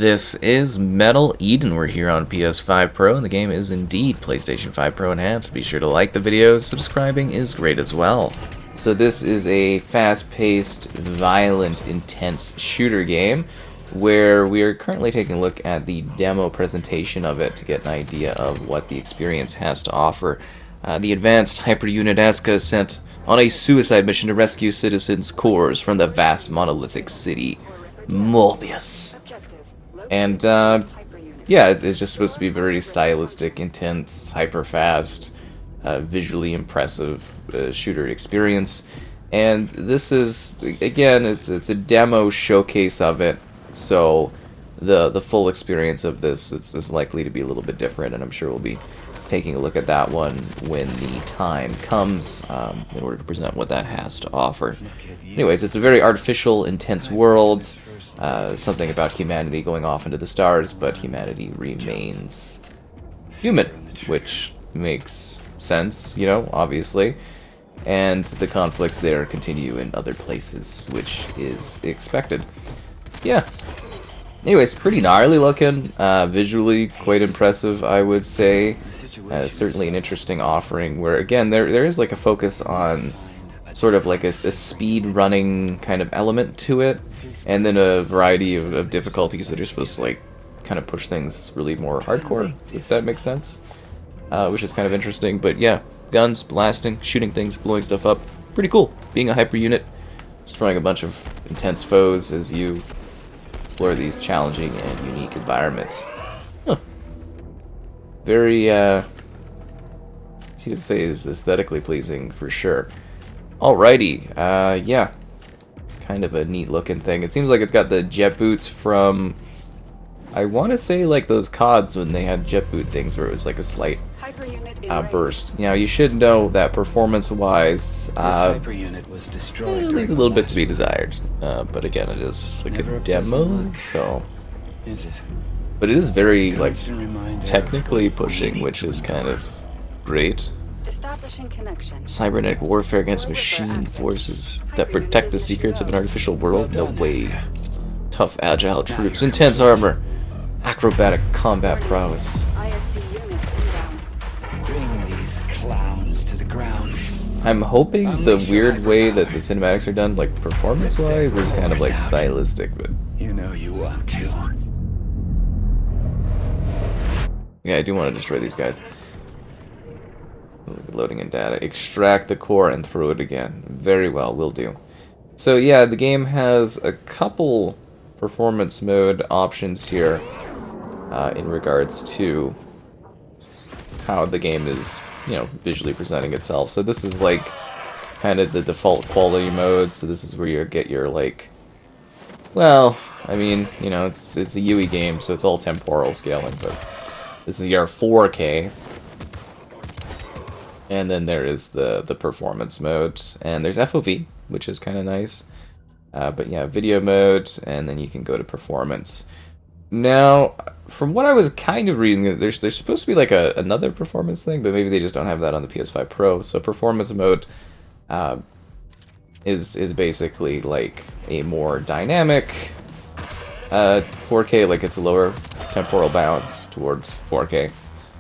This is Metal Eden. We're here on PS5 Pro, and the game is indeed PlayStation 5 Pro Enhanced. Be sure to like the videos. Subscribing is great as well. So this is a fast-paced, violent, intense shooter game where we are currently taking a look at the demo presentation of it to get an idea of what the experience has to offer. The advanced HYPER UNIT ASKA is sent on a suicide mission to rescue citizens' cores from the vast monolithic city, MOEBIUS. And, yeah, it's just supposed to be very stylistic, intense, hyper-fast, visually impressive shooter experience. And this is, again, it's a demo showcase of it, so the full experience of this is likely to be a little bit different, and I'm sure we'll be taking a look at that one when the time comes in order to present what that has to offer. Anyways, it's a very artificial, intense world. Something about humanity going off into the stars, but humanity remains human, which makes sense, you know, obviously. And the conflicts there continue in other places, which is expected. Yeah. Anyways, pretty gnarly looking, visually quite impressive, I would say. Certainly an interesting offering where, again, there is like a focus on sort of like a speed running kind of element to it, and then a variety of difficulties that are supposed to like kind of push things really more hardcore, if that makes sense, which is kind of interesting. But yeah, guns, blasting, shooting things, blowing stuff up, pretty cool. Being a hyper unit, destroying a bunch of intense foes as you explore these challenging and unique environments. Huh. Very easy to say is aesthetically pleasing for sure. Alrighty, yeah, kind of a neat looking thing. It seems like it's got the jet boots from, I want to say like those CODs when they had jet boot things where it was like a slight burst. Now you should know that performance-wise, leaves a little bit to be desired. But again, it is like a demo, so. But it is very like technically pushing, which is kind of great. Cybernetic warfare against machine forces that protect the secrets of an artificial world? No way. Tough, agile troops, intense armor, acrobatic combat prowess. Bring these clowns to the ground. I'm hoping the weird way that the cinematics are done, like performance-wise, is kind of like stylistic, but you know you want to. Yeah, I do want to destroy these guys. Loading in data. Extract the core and throw it again. Very well, will do. So yeah, the game has a couple performance mode options here in regards to how the game is, you know, visually presenting itself. So this is like kind of the default quality mode. So this is where you get your like, well, I mean, you know, it's a UE game, so it's all temporal scaling, but this is your 4K. And then there is the performance mode, and there's FOV, which is kind of nice. But yeah, video mode, and then you can go to performance. Now, from what I was kind of reading, there's supposed to be like another performance thing, but maybe they just don't have that on the PS5 Pro. So performance mode is basically like a more dynamic 4K, like it's a lower temporal bounds towards 4K.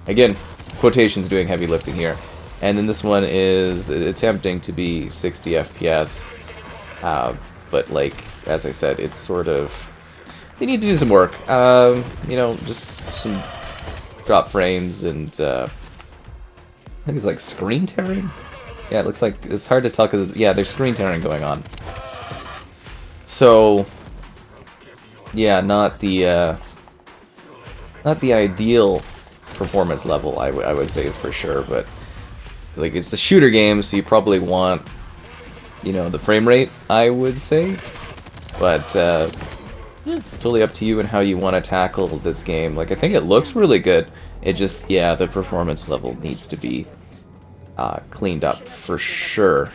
Again, quotations doing heavy lifting here. And then this one is attempting to be 60 FPS, but like, as I said, it's sort of, they need to do some work, you know, just some drop frames, and I think it's like screen tearing? Yeah, it looks like, it's hard to tell because, yeah, there's screen tearing going on. So, yeah, not the ideal performance level, I would say is for sure, but like, it's a shooter game, so you probably want, you know, the frame rate, I would say. But, yeah, totally up to you and how you want to tackle this game. Like, I think it looks really good. It just, yeah, the performance level needs to be cleaned up for sure.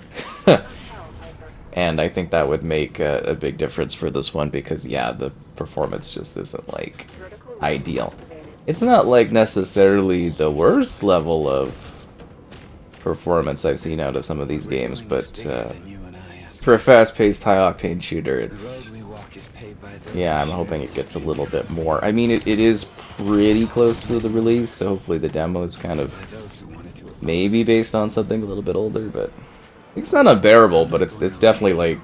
And I think that would make a big difference for this one because, yeah, the performance just isn't, like, ideal. It's not, like, necessarily the worst level of performance I've seen out of some of these games, but for a fast-paced, high-octane shooter, it's Yeah, I'm hoping it gets a little bit more. I mean, it is pretty close to the release, so hopefully the demo is kind of maybe based on something a little bit older, but it's not unbearable, but it's definitely like,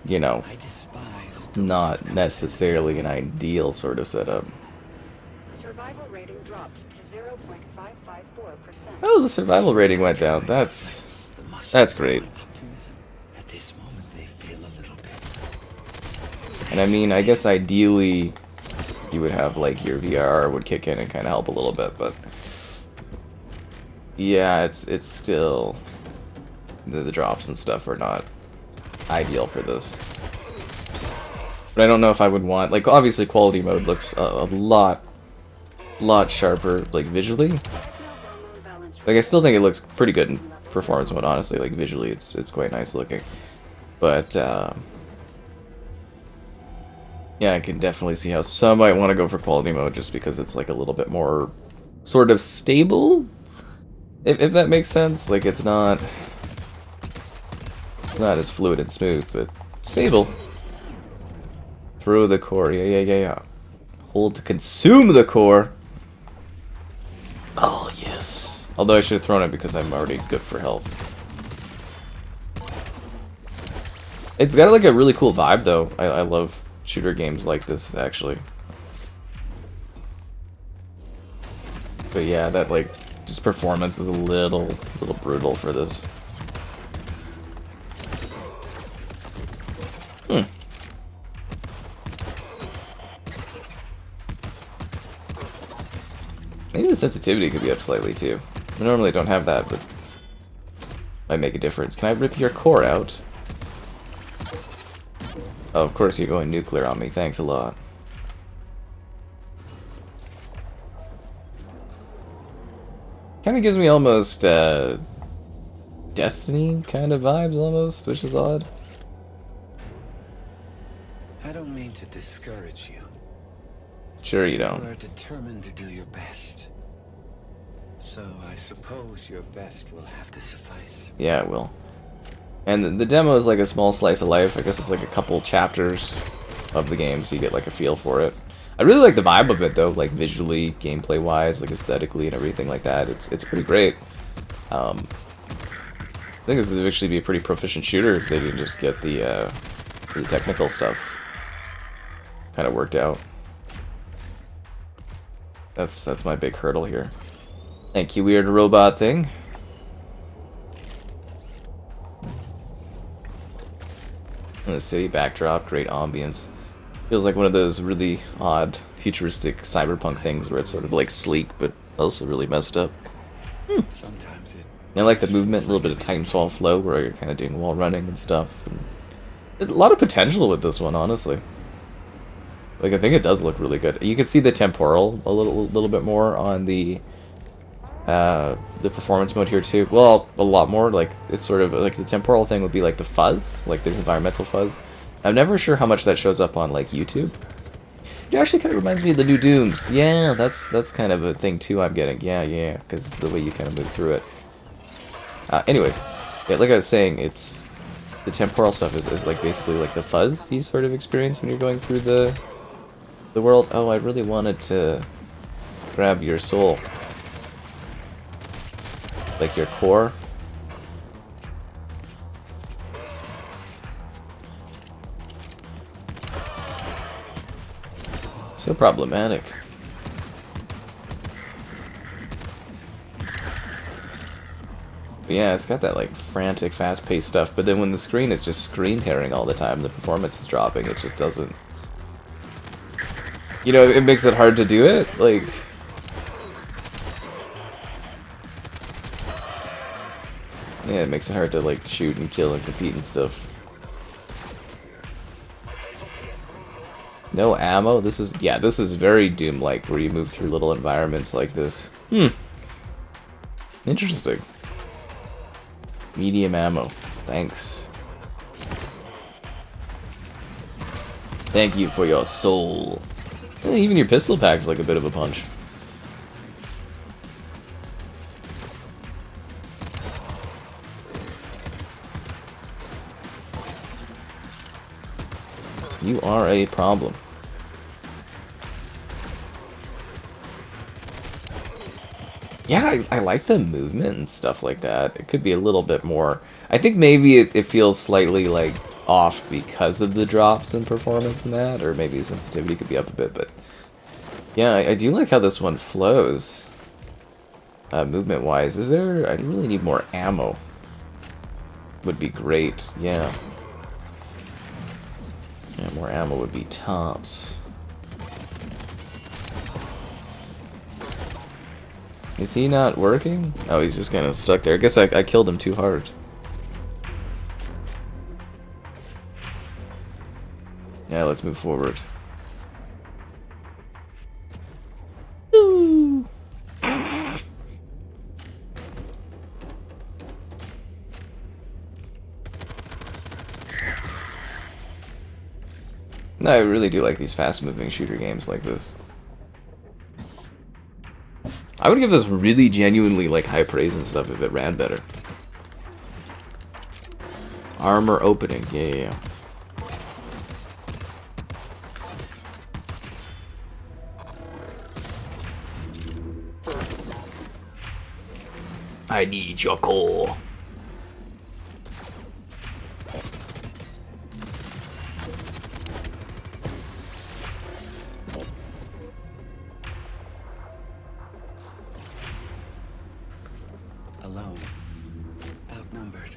you know, not necessarily an ideal sort of setup. Survival rating dropped to 0.554%. Oh, the survival rating went down. That's great. At this moment, they feel a little bit. And I mean, I guess ideally you would have like your VR would kick in and kind of help a little bit, but yeah, it's still the drops and stuff are not ideal for this. But I don't know if I would want, like, obviously quality mode looks a lot sharper, like, visually. Like, I still think it looks pretty good in performance mode, honestly. Like, visually, it's quite nice looking. But, yeah, I can definitely see how some might want to go for quality mode just because it's, like, a little bit more sort of stable? If that makes sense. Like, it's not as fluid and smooth, but stable. Throw the core. Yeah. Hold to consume the core. Oh, yes. Although I should have thrown it because I'm already good for health. It's got like a really cool vibe, though. I love shooter games like this, actually. But yeah, that like just performance is a little brutal for this. Maybe the sensitivity could be up slightly too. I normally don't have that, but might make a difference. Can I rip your core out? Oh, of course you're going nuclear on me. Thanks a lot. Kind of gives me almost Destiny kind of vibes almost, which is odd. I don't mean to discourage you. Sure you You don't. are determined to do your best. So I suppose your best will have to suffice. Yeah, it will. And the demo is like a small slice of life. I guess it's like a couple chapters of the game, so you get like a feel for it. I really like the vibe of it though, like visually, gameplay wise, like aesthetically and everything like that. It's pretty great. I think this would actually be a pretty proficient shooter if they didn't just get the technical stuff kind of worked out. That's my big hurdle here. Thank you, weird robot thing. And the city backdrop, great ambience. Feels like one of those really odd, futuristic cyberpunk things where it's sort of like sleek, but also really messed up. Sometimes it. I like the movement, a little bit of Titanfall flow where you're kind of doing wall running and stuff. And a lot of potential with this one, honestly. Like, I think it does look really good. You can see the temporal a little bit more on the performance mode here too. Well, a lot more. Like, it's sort of like the temporal thing would be like the fuzz, like there's environmental fuzz. I'm never sure how much that shows up on like YouTube. It actually kind of reminds me of the new Dooms. Yeah, that's kind of a thing too I'm getting. Yeah, because the way you kind of move through it. Anyways, yeah, like I was saying, it's the temporal stuff is like basically like the fuzz you sort of experience when you're going through the world. Oh, I really wanted to grab your soul. Like your core. So problematic. But yeah, it's got that like frantic, fast-paced stuff, but then when the screen is just screen tearing all the time, the performance is dropping, it just doesn't... You know, it makes it hard to do it, like... Yeah, it makes it hard to like shoot and kill and compete and stuff. No ammo? This is, yeah, this is very Doom-like, where you move through little environments like this. Interesting. Medium ammo. Thanks. Thank you for your soul. Even your pistol pack's like a bit of a punch. You are a problem. Yeah, I like the movement and stuff like that. It could be a little bit more... I think maybe it feels slightly, like, off because of the drops in performance and that, or maybe sensitivity could be up a bit, but... Yeah, I do like how this one flows. Movement-wise. Is there... I really need more ammo. Would be great, yeah. Yeah, more ammo would be tops. Is he not working? Oh, he's just kind of stuck there. I guess I killed him too hard. Yeah, let's move forward. Ooh. No, I really do like these fast-moving shooter games like this. I would give this really genuinely like high praise and stuff if it ran better. Armor opening, yeah. I need your core. Alone, outnumbered,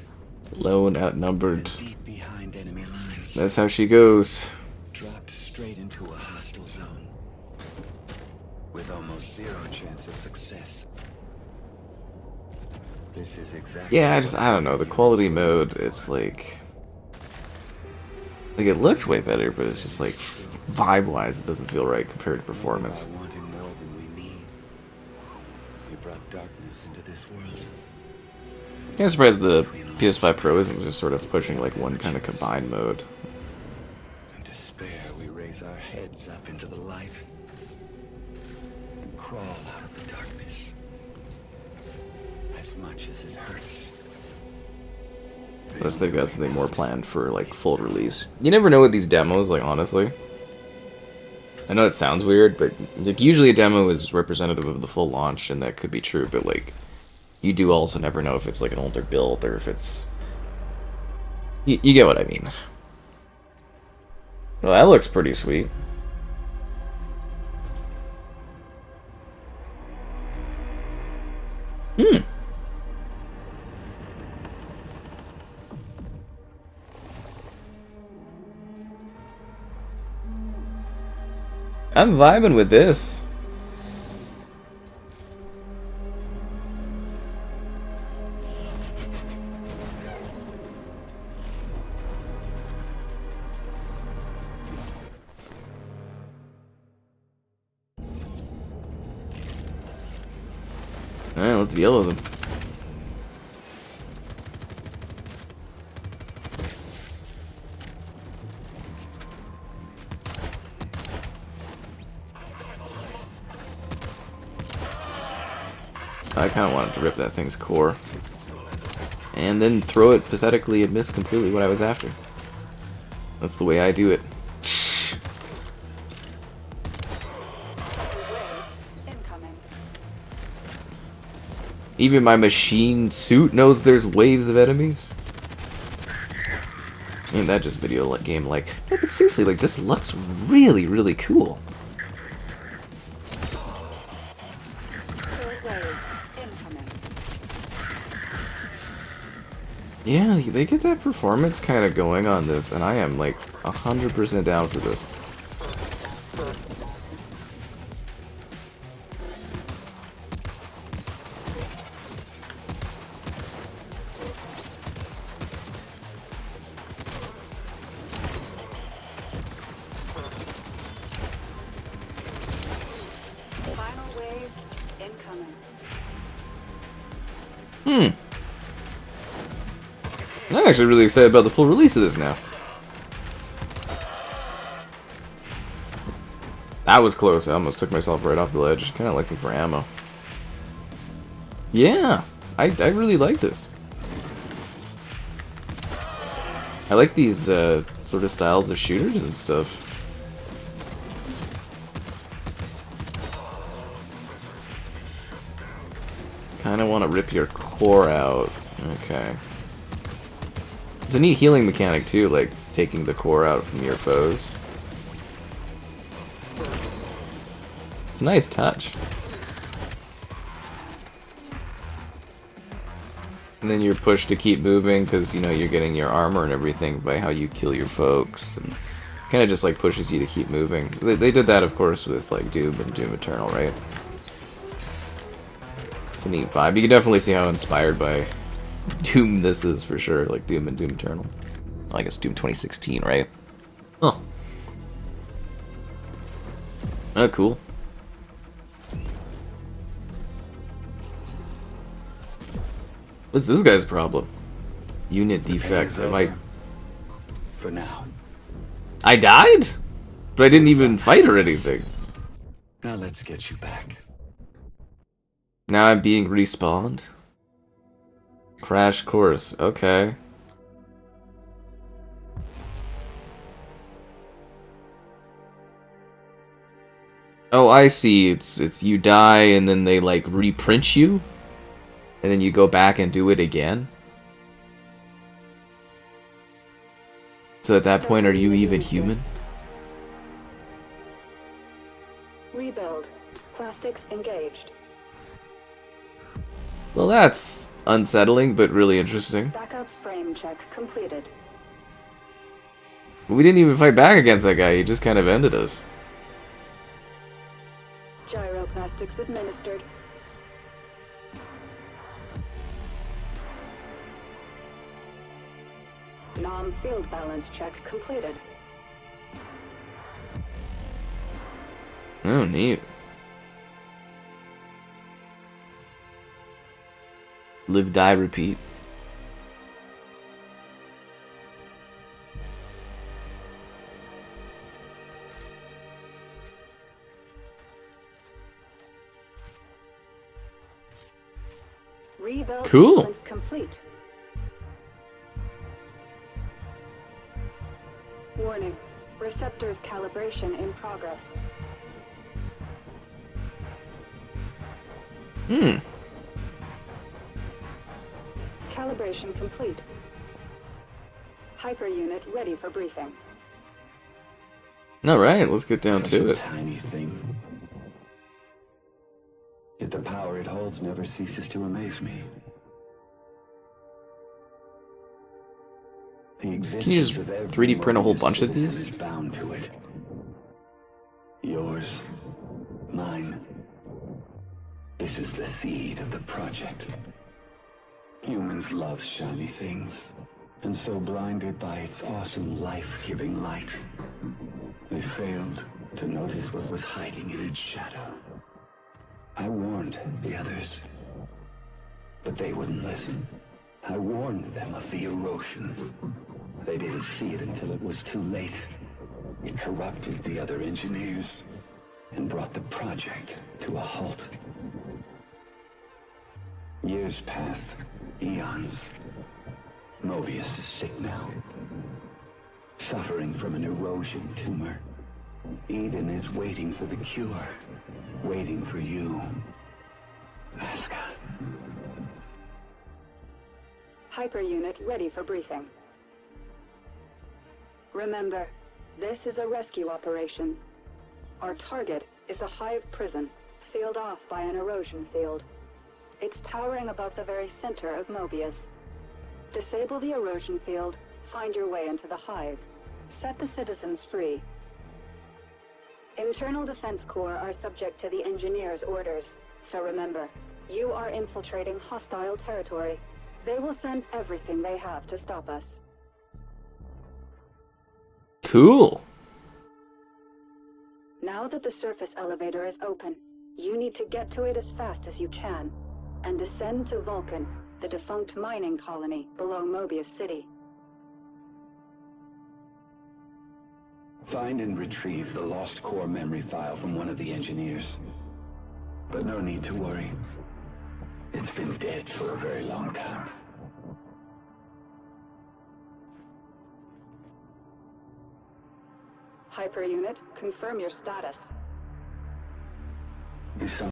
Lone, outnumbered. deep behind enemy lines. That's how she goes. Dropped straight into a hostile zone with almost zero chance of success. This is exactly. Yeah, I don't know, the quality mode, it's like it looks way better, but it's just like vibe-wise it doesn't feel right compared to performance. Wanting more than we need. We brought darkness into this world. I'm surprised the PS5 Pro isn't just sort of pushing like one kind of combined mode. In despair, we raise our heads up into the light and crawl out of the darkness. As much as it hurts. Unless they've got something more planned for like full release. You never know with these demos, like honestly. I know it sounds weird, but like usually a demo is representative of the full launch, and that could be true, but like you do also never know if it's like an older build or if it's... You get what I mean. Well, that looks pretty sweet. I'm vibing with this. Alright, let's yellow them. I kind of wanted to rip that thing's core. And then throw it pathetically and miss completely what I was after. That's the way I do it. Even my machine suit knows there's waves of enemies? Ain't that just video game like... No, but seriously, like, this looks really, really cool. Yeah, they get that performance kind of going on this, and I am, like, 100% down for this. I'm actually really excited about the full release of this now. That was close. I almost took myself right off the ledge. Kind of looking for ammo. Yeah, I really like this. I like these sort of styles of shooters and stuff. Kinda wanna rip your core out. Okay. It's a neat healing mechanic too, like taking the core out from your foes. It's a nice touch. And then you're pushed to keep moving because, you know, you're getting your armor and everything by how you kill your folks. And kind of just like pushes you to keep moving. They did that, of course, with like Doom and Doom Eternal, right? It's a neat vibe. You can definitely see how inspired by Doom this is for sure, like Doom and Doom Eternal. I guess Doom 2016, right? Oh. Oh, cool. What's this guy's problem? Unit defect. For now. I died? But I didn't even fight or anything. Now let's get you back. Now I'm being respawned? Crash course. Okay. Oh, I see. It's you die and then they like reprint you? And then you go back and do it again? So at that point, are you even human? Rebuild. Plastics engaged. Well, that's unsettling, but really interesting. Backup frame check completed. We didn't even fight back against that guy, he just kind of ended us. Gyroplastics administered. Nom field balance check completed. Oh, neat. Live, die, repeat. Rebuild Cool. sequence complete. Warning. Receptors calibration in progress. Calibration complete. Hyper unit ready for briefing. Alright, let's get down Such to a it. tiny thing. Yet the power it holds never ceases to amaze me. The existence Can you just of every 3D print a whole MOEBIUS bunch of citizen these? is bound to it. Yours, mine. This is the seed of the project. Humans love shiny things, and so blinded by its awesome life-giving light, they failed to notice what was hiding in its shadow. I warned the others, but they wouldn't listen. I warned them of the erosion. They didn't see it until it was too late. It corrupted the other engineers and brought the project to a halt. Years passed, eons. Mobius is sick now, suffering from an erosion tumor. Eden is waiting for the cure, waiting for you, Aska. Hyper unit ready for briefing. Remember, this is a rescue operation. Our target is a hive prison, sealed off by an erosion field. It's towering above the very center of Mobius. Disable the erosion field, find your way into the hive. Set the citizens free. Internal Defense Corps are subject to the engineers' orders. So remember, you are infiltrating hostile territory. They will send everything they have to stop us. Cool. Now that the surface elevator is open, you need to get to it as fast as you can, and descend to Vulcan, the defunct mining colony below Mobius City. Find and retrieve the lost core memory file from one of the engineers. But no need to worry. It's been dead for a very long time. Hyper unit, confirm your status. Is